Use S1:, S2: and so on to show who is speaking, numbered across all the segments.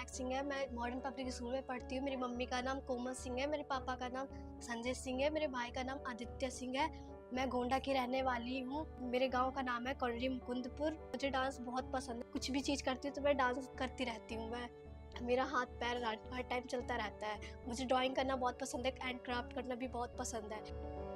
S1: महक सिंह है। मैं modern public school में पढ़ती हूँ। मेरी मम्मी का नाम कोमल सिंह है, मेरे पापा का नाम संजय सिंह है, मेरे भाई का नाम आदित्य सिंह है। मैं गोंडा की रहने वाली हूँ। मेरे गांव का नाम है कोडरी मुकुंदपुर। मुझे डांस बहुत पसंद है। कुछ भी चीज़ करती हूँ तो मैं डांस करती रहती हूँ। मेरा हाथ पैर हर टाइम चलता रहता है। मुझे ड्राइंग करना बहुत पसंद है, हैंड क्राफ्ट करना भी बहुत पसंद है।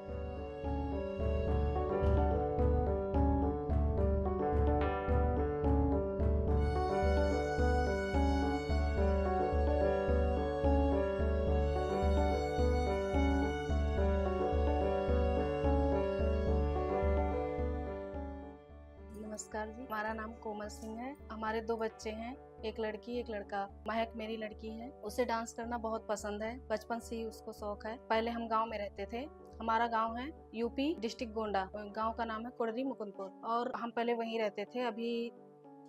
S2: नमस्कार जी, हमारा नाम कोमल सिंह है। हमारे 2 बच्चे हैं, एक लड़की एक लड़का। महक मेरी लड़की है। उसे डांस करना बहुत पसंद है, बचपन से ही उसको शौक है। पहले हम गांव में रहते थे। हमारा गांव है यूपी डिस्ट्रिक्ट गोंडा। गांव का नाम है कोडरी मुकुंदपुर और हम पहले वहीं रहते थे। अभी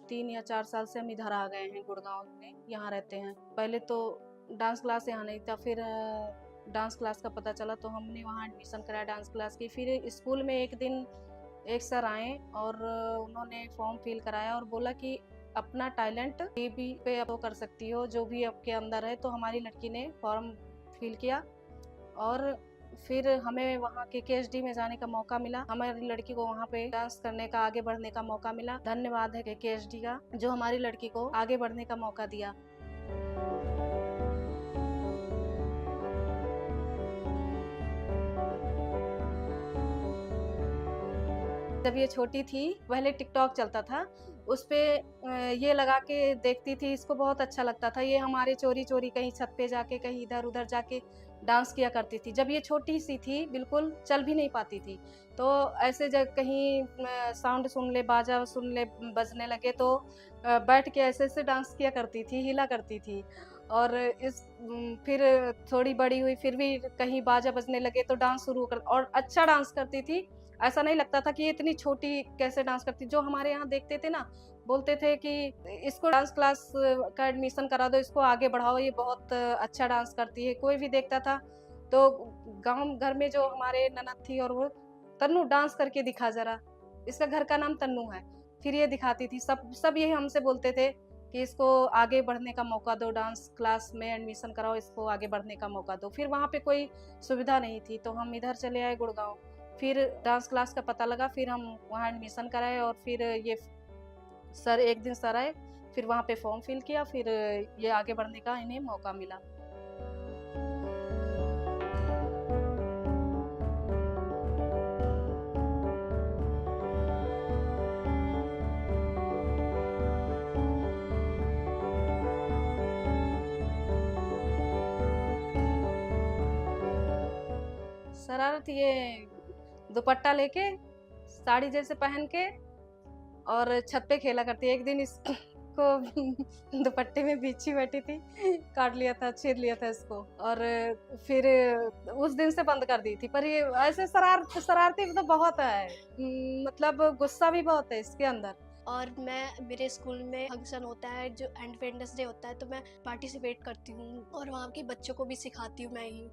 S2: 3 या 4 साल से हम इधर आ गए हैं गुड़गांव में, यहाँ रहते हैं। पहले तो डांस क्लास यहाँ नहीं था, फिर डांस क्लास का पता चला तो हमने वहाँ एडमिशन कराया डांस क्लास की। फिर स्कूल में एक दिन एक सर आए और उन्होंने फॉर्म फिल कराया और बोला कि अपना टैलेंट टीवी पे आप कर सकती हो, जो भी आपके अंदर है। तो हमारी लड़की ने फॉर्म फिल किया और फिर हमें वहाँ के केएसडी में जाने का मौका मिला। हमारी लड़की को वहाँ पे डांस करने का, आगे बढ़ने का मौका मिला। धन्यवाद है केएसडी का, जो हमारी लड़की को आगे बढ़ने का मौका दिया। जब ये छोटी थी, पहले टिकटॉक चलता था, उस पे ये लगा के देखती थी, इसको बहुत अच्छा लगता था। ये हमारे चोरी चोरी कहीं छत पे जाके, कहीं इधर उधर जाके डांस किया करती थी। जब ये छोटी सी थी, बिल्कुल चल भी नहीं पाती थी, तो ऐसे जब कहीं साउंड सुन ले, बाजा सुन ले, बजने लगे तो बैठ के ऐसे ऐसे डांस किया करती थी, हिला करती थी। और फिर थोड़ी बड़ी हुई, फिर भी कहीं बाजा बजने लगे तो डांस शुरू कर, और अच्छा डांस करती थी। ऐसा नहीं लगता था कि ये इतनी छोटी कैसे डांस करती। जो हमारे यहाँ देखते थे ना, बोलते थे कि इसको डांस क्लास का एडमिशन करा दो, इसको आगे बढ़ाओ, ये बहुत अच्छा डांस करती है। कोई भी देखता था तो गांव घर में जो हमारे ननद थी और वो, तन्नू डांस करके दिखा जरा, इसका घर का नाम तन्नू है। फिर ये दिखाती थी। सब यही हमसे बोलते थे कि इसको आगे बढ़ने का मौका दो, डांस क्लास में एडमिशन कराओ, इसको आगे बढ़ने का मौका दो। फिर वहाँ पे कोई सुविधा नहीं थी तो हम इधर चले आए गुड़गांव। फिर डांस क्लास का पता लगा, फिर हम वहाँ एडमिशन कराए और फिर ये सर एक दिन सर आए, फिर वहाँ पे फॉर्म फिल किया, फिर ये आगे बढ़ने का इन्हें मौका मिला। शरारत ये दुपट्टा लेके, साड़ी जैसे पहन के और छत पे खेला करती है। एक दिन इसको दुपट्टे में बिच्छी बैठी थी, काट लिया था, छेद लिया था इसको, और फिर उस दिन से बंद कर दी थी। पर ये ऐसे शरारती तो बहुत है, मतलब गुस्सा भी बहुत है इसके अंदर।
S1: और मेरे स्कूल में फंक्शन होता है जो इंडिपेंडेंस डे होता है, तो मैं पार्टिसिपेट करती हूँ और वहाँ के बच्चों को भी सिखाती हूँ मैं ही।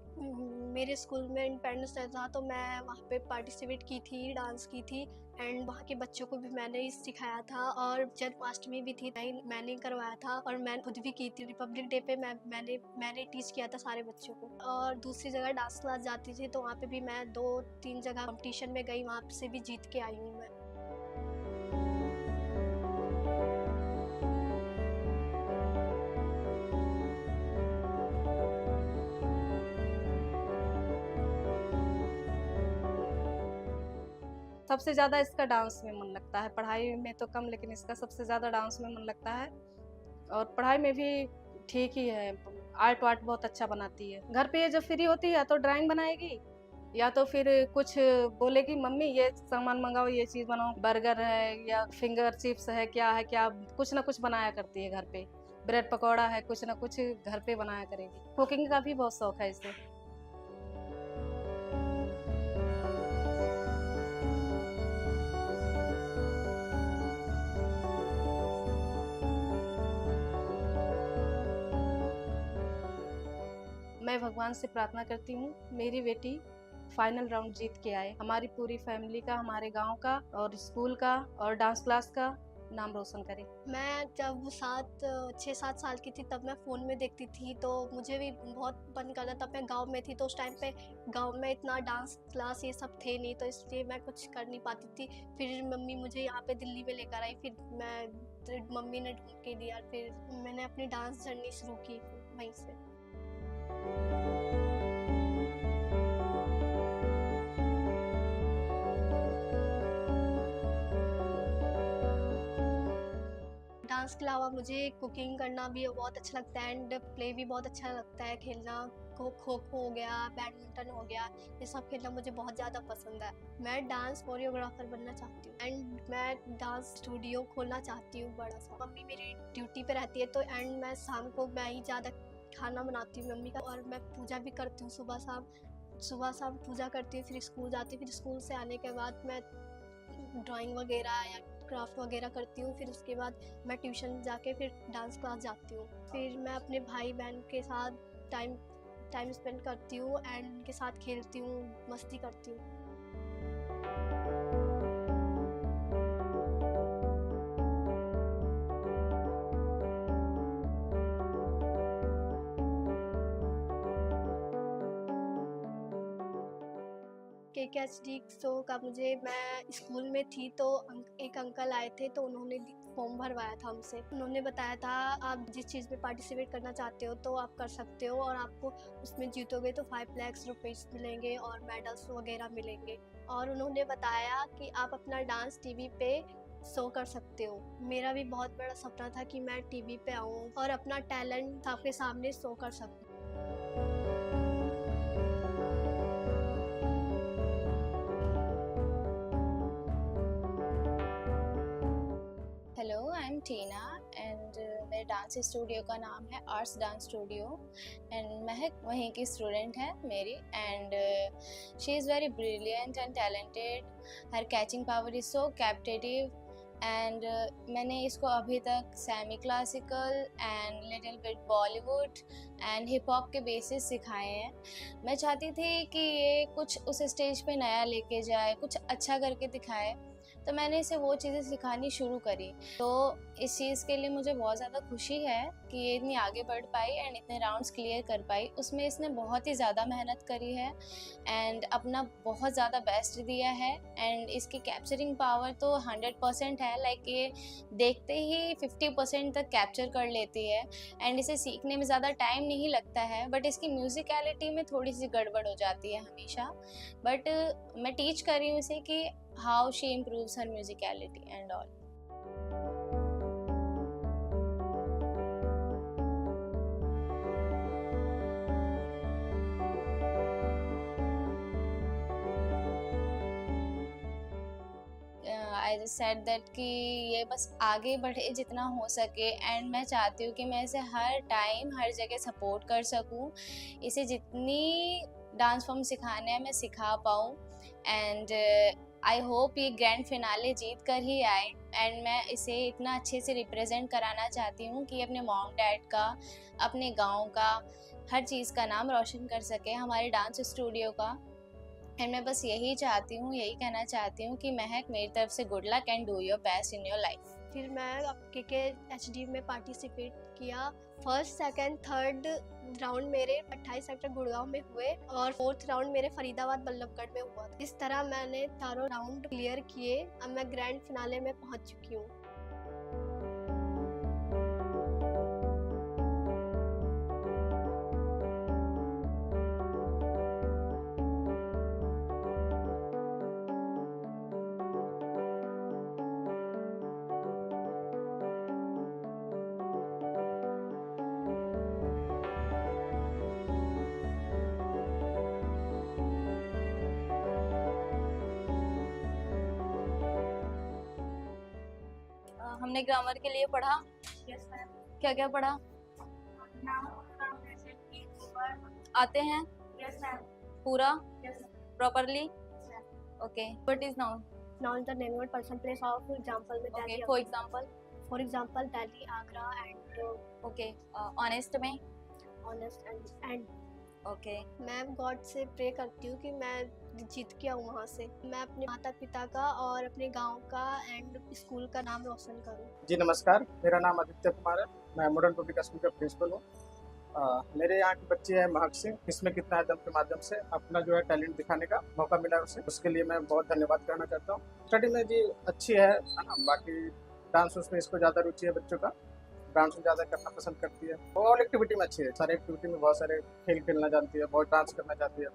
S1: मेरे स्कूल में इंडिपेंडेंस डे था तो मैं वहाँ पे पार्टिसिपेट की थी, डांस की थी, एंड वहाँ के बच्चों को भी मैंने ही सिखाया था। और जन्माष्टमी भी थी, मैंने करवाया था और मैं खुद भी की थी। रिपब्लिक डे पे मैंने टीच किया था सारे बच्चों को। और दूसरी जगह डांस क्लास जाती थी तो वहाँ पे भी मैं 2-3 जगह कंपटीशन में गई, वहाँ से भी जीत के आई हूँ मैं।
S2: सबसे ज़्यादा इसका डांस में मन लगता है, पढ़ाई में तो कम, लेकिन इसका सबसे ज़्यादा डांस में मन लगता है। और पढ़ाई में भी ठीक ही है, आर्ट वार्ट बहुत अच्छा बनाती है। घर पे ये जब फ्री होती है या तो ड्राइंग बनाएगी या तो फिर कुछ बोलेगी, मम्मी ये सामान मंगाओ, ये चीज़ बनाओ, बर्गर है या फिंगर चिप्स है, क्या है क्या, कुछ ना कुछ बनाया करती है घर पे। ब्रेड पकौड़ा है, कुछ ना कुछ घर पे बनाया करेगी। कुकिंग का भी बहुत शौक है इसे। मैं भगवान से प्रार्थना करती हूँ मेरी बेटी फाइनल राउंड जीत के आए। हमारी पूरी फैमिली का, हमारे गांव का और स्कूल का और डांस क्लास का नाम रोशन करें।
S1: मैं जब 6-7 साल की थी तब मैं फ़ोन में देखती थी, तो मुझे भी बहुत मन करता। तब मैं गाँव में थी, तो उस टाइम पे गाँव में इतना डांस क्लास ये सब थे नहीं, तो इसलिए मैं कुछ कर नहीं पाती थी। फिर मम्मी मुझे यहाँ पे दिल्ली में लेकर आई, फिर मम्मी ने ढूँढ के दिया, फिर मैंने अपनी डांस जर्नी शुरू की वहीं से। डांस के अलावा मुझे कुकिंग करना भी बहुत अच्छा लगता है, एंड प्ले भी बहुत अच्छा लगता है खेलना। खो खो हो गया, बैडमिंटन हो गया, ये सब खेलना मुझे बहुत ज़्यादा पसंद है। मैं डांस कोरियोग्राफर बनना चाहती हूँ, एंड मैं डांस स्टूडियो खोलना चाहती हूँ बड़ा सा। मम्मी मेरी ड्यूटी पे रहती है, तो एंड मैं शाम को मैं ही ज़्यादा खाना बनाती हूँ मम्मी का, और मैं पूजा भी करती हूँ सुबह शाम पूजा करती हूँ। फिर स्कूल जाती हूँ, फिर स्कूल से आने के बाद मैं ड्राइंग वगैरह या क्राफ्ट वगैरह करती हूँ। फिर उसके बाद मैं ट्यूशन जाके फिर डांस क्लास जाती हूँ। फिर मैं अपने भाई बहन के साथ टाइम स्पेंड करती हूँ, एंड उनके साथ खेलती हूँ, मस्ती करती हूँ। KKHD शो का मैं स्कूल में थी, तो एक अंकल आए थे, तो उन्होंने फॉर्म भरवाया था हमसे। उन्होंने बताया था आप जिस चीज़ में पार्टिसिपेट करना चाहते हो तो आप कर सकते हो, और आपको उसमें जीतोगे तो 5 लाख रुपीज़ मिलेंगे और मेडल्स वगैरह मिलेंगे। और उन्होंने बताया कि आप अपना डांस टीवी पे शो कर सकते हो। मेरा भी बहुत बड़ा सपना था कि मैं टीवी पे आऊँ और अपना टैलेंट आपके सामने शो कर सकूँ।
S3: Hello, I am Tina and मेरे डांस स्टूडियो का नाम है आर्ट्स डांस स्टूडियो, एंड महक वहीं की स्टूडेंट है मेरी, and she is very brilliant and talented. Her catching power is so captivative, and मैंने इसको अभी तक semi classical and little bit Bollywood and hip hop के बेसिस सिखाए हैं। मैं चाहती थी कि ये कुछ उस स्टेज पे नया लेके जाए, कुछ अच्छा करके दिखाए, तो मैंने इसे वो चीज़ें सिखानी शुरू करी। तो इस चीज़ के लिए मुझे बहुत ज़्यादा खुशी है कि ये इतनी आगे बढ़ पाई एंड इतने राउंड्स क्लियर कर पाई। उसमें इसने बहुत ही ज़्यादा मेहनत करी है एंड अपना बहुत ज़्यादा बेस्ट दिया है, एंड इसकी कैप्चरिंग पावर तो 100% है। लाइक ये देखते ही 50% तक कैप्चर कर लेती है, एंड इसे सीखने में ज़्यादा टाइम नहीं लगता है, बट इसकी म्यूज़िकलिटी में थोड़ी सी गड़बड़ हो जाती है हमेशा। बट मैं टीच कर रही हूँ इसे कि how she improves her musicality and all. I just said that कि ये बस आगे बढ़े जितना हो सके, एंड मैं चाहती हूँ कि मैं इसे हर टाइम हर जगह सपोर्ट कर सकूँ। इसे जितनी डांस फॉर्म सिखाने हैं मैं सिखा पाऊँ, एंड आई होप ये ग्रैंड फिनाले जीत कर ही आए, एंड मैं इसे इतना अच्छे से रिप्रेजेंट कराना चाहती हूँ कि अपने मॉम डैड का, अपने गांव का, हर चीज़ का नाम रोशन कर सके हमारे डांस स्टूडियो का। एंड मैं बस यही चाहती हूँ, यही कहना चाहती हूँ कि महक, मेरी तरफ से good luck and do your best in your life.
S1: फिर मैं KKHD में पार्टिसिपेट किया। फर्स्ट, सेकंड, थर्ड राउंड मेरे 28 सेक्टर गुड़गांव में हुए, और फोर्थ राउंड मेरे फरीदाबाद बल्लभगढ़ में हुआ था। इस तरह मैंने चारों राउंड क्लियर किए। अब मैं ग्रैंड फिनाले में पहुंच चुकी हूँ।
S3: हमने ग्रामर के लिए पढ़ा। क्या क्या पढ़ा? आते हैं पूरा properly? Okay, what is noun?
S1: Noun is the name of person, place of example में
S3: okay,
S1: Delhi,
S3: for example
S1: Delhi, Agra, and
S3: okay, honest में
S1: honest and
S3: Okay.
S1: मैं गॉड से प्रे करती हूँ कि मैं जीत के आऊँ वहाँ से। मैं अपने माता पिता का और अपने गांव का एंड स्कूल का नाम रोशन करूँ।
S4: जी नमस्कार, मेरा नाम आदित्य कुमार है। मैं मॉडर्न पब्लिक स्कूल का प्रिंसिपल हूँ। मेरे यहाँ की बच्ची है महक सिंह। इसमें कितना है दम के माध्यम से अपना जो है टैलेंट दिखाने का मौका मिला उसे, उसके लिए मैं बहुत धन्यवाद करना चाहता हूँ। स्टडी में जी अच्छी है ना, बाकी डांस उसमें इसको ज़्यादा रुचि है बच्चों का, डांस ज़्यादा करना पसंद करती है। ऑल एक्टिविटी में अच्छी है, सारे एक्टिविटी में बहुत सारे खेल खेलना जानती है, बहुत डांस करना चाहती है,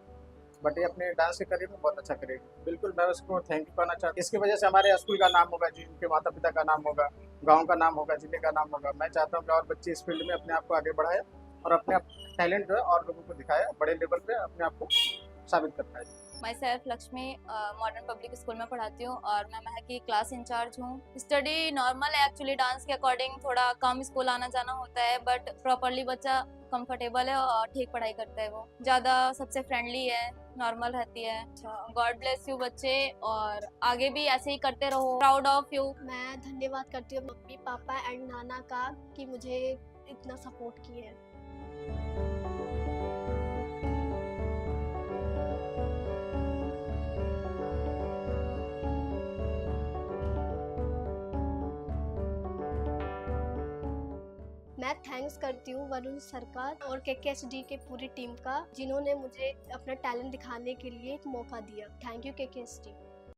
S4: बट ये अपने डांस के करियर में बहुत अच्छा करेगी। बिल्कुल मैं उसको थैंक यू कहना चाहता हूँ। इसकी वजह से हमारे स्कूल का नाम होगा जी, उनके माता पिता का नाम होगा, गांव का नाम होगा, जिले का नाम होगा। मैं चाहता हूँ कि और बच्चे इस फील्ड में अपने आप को आगे बढ़ाए और अपने टैलेंट जो है और लोगों को दिखाए, बड़े लेवल पे अपने आप को साबित कर पाए।
S3: मैं self Lakshmi modern public school में पढ़ाती हूँ और मैं महक की क्लास इंचार्ज हूँ। स्टडी नॉर्मल है एक्चुअली, डांस के अकॉर्डिंग थोड़ा कम स्कूल आना जाना होता है, बट प्रॉपरली बच्चा कंफर्टेबल है और ठीक पढ़ाई करता है। वो ज़्यादा सबसे फ्रेंडली है, नॉर्मल रहती है। अच्छा, गॉड ब्लेस यू बच्चे, और आगे भी ऐसे ही करते रहो। Proud of you.
S1: मैं धन्यवाद करती हूँ मम्मी पापा एंड नाना का कि मुझे इतना सपोर्ट किए हैं। मैं थैंक्स करती हूँ वरुण सर का और KKSD के पूरी टीम का, जिन्होंने मुझे अपना टैलेंट दिखाने के लिए एक मौका दिया। Thank you KKSD।